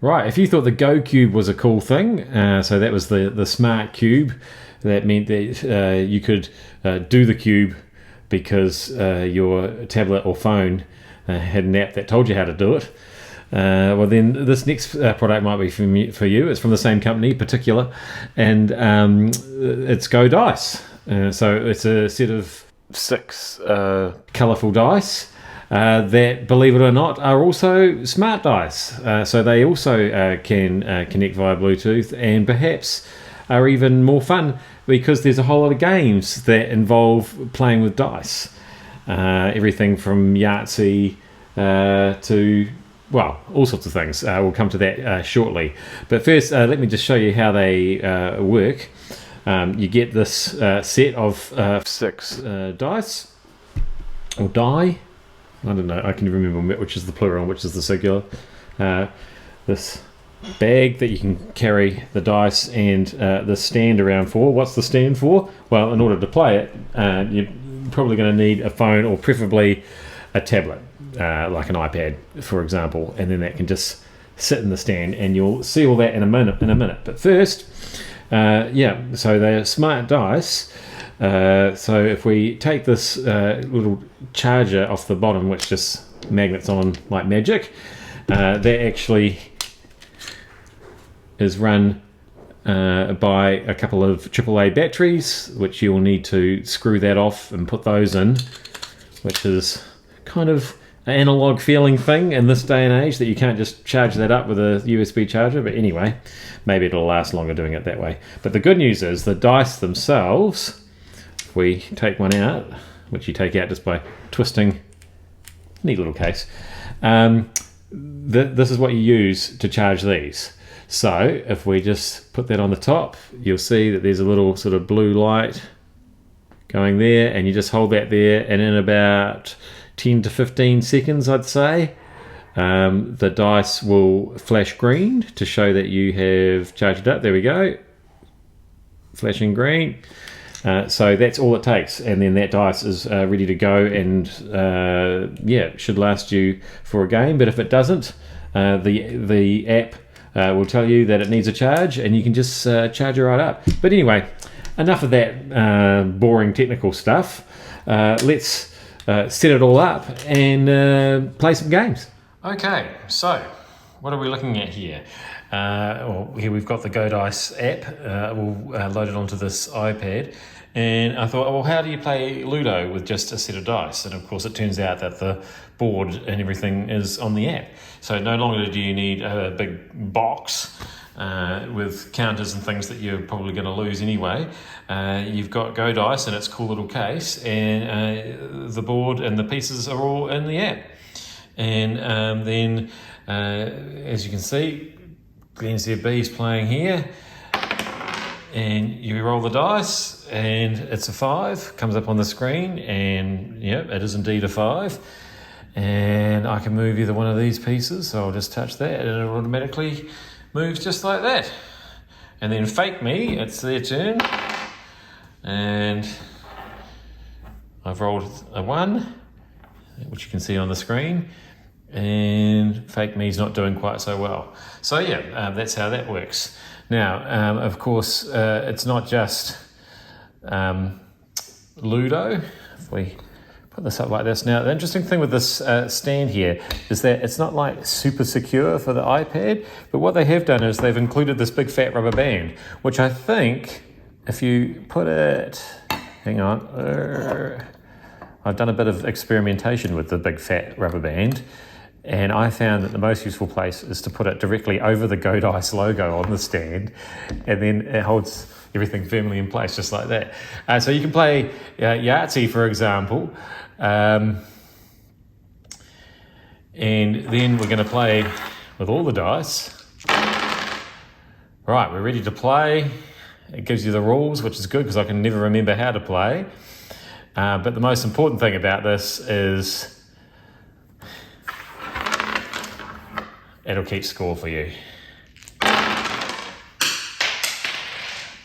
Right, if you thought the Go Cube was a cool thing, so that was the smart cube, that meant that you could do the cube because your tablet or phone had an app that told you how to do it. Well, then this next product might be for you. It's from the same company, Particular, and it's GoDice. So it's a set of 6 colourful dice. That, believe it or not, are also smart dice. So they also can connect via Bluetooth and perhaps are even more fun because there's a whole lot of games that involve playing with dice. Everything from Yahtzee to, well, all sorts of things. We'll come to that shortly. But first, let me just show you how they work. You get this set of 6 dice, or die. I don't know, I can remember which is the plural and which is the singular. This bag that you can carry the dice and the stand around for. What's the stand for? Well, in order to play it, you're probably going to need a phone or preferably a tablet, like an iPad, for example, and then that can just sit in the stand, and you'll see all that in a minute. But first, so they're smart dice. So if we take this little charger off the bottom, which just magnets on like magic, that actually is run by a couple of AAA batteries, which you'll need to screw that off and put those in, which is kind of an analog feeling thing in this day and age, that you can't just charge that up with a USB charger. But anyway, maybe it'll last longer doing it that way. But the good news is the dice themselves, we take one out, which you take out just by twisting, neat little case. This is what you use to charge these. So if we just put that on the top, you'll see that there's a little sort of blue light going there, and you just hold that there, and in about 10 to 15 seconds, I'd say, the dice will flash green to show that you have charged it up. There we go, flashing green. So that's all it takes, and then that dice is ready to go, and should last you for a game. But if it doesn't, the app will tell you that it needs a charge, and you can just charge it right up. But anyway, enough of that boring technical stuff. Let's set it all up and play some games. Okay, so what are we looking at here? Here we've got the GoDice app. We'll load it onto this iPad. And I thought, well, how do you play Ludo with just a set of dice? And of course, it turns out that the board and everything is on the app. So no longer do you need a big box with counters and things that you're probably going to lose anyway. You've got GoDice and its cool little case, and the board and the pieces are all in the app. And then, as you can see, glennzb is playing here, and you roll the dice, and it's a 5, comes up on the screen, and yep, it is indeed a 5. And I can move either one of these pieces, so I'll just touch that, and it automatically moves just like that. And then fake me, it's their turn, and I've rolled a 1, which you can see on the screen, and fake me's not doing quite so well. So yeah, that's how that works. Now, of course, it's not just Ludo. If we put this up like this. Now, the interesting thing with this stand here is that it's not like super secure for the iPad, but what they have done is they've included this big fat rubber band, which I think if you put it, hang on, I've done a bit of experimentation with the big fat rubber band, and I found that the most useful place is to put it directly over the GoDice logo on the stand, and then it holds everything firmly in place just like that. So you can play Yahtzee, for example, and then we're going to play with all the dice. Right, we're ready to play. It gives you the rules, which is good because I can never remember how to play. But the most important thing about this is it'll keep score for you.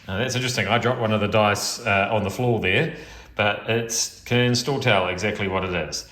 Now that's interesting. I dropped one of the dice on the floor there, but it can still tell exactly what it is.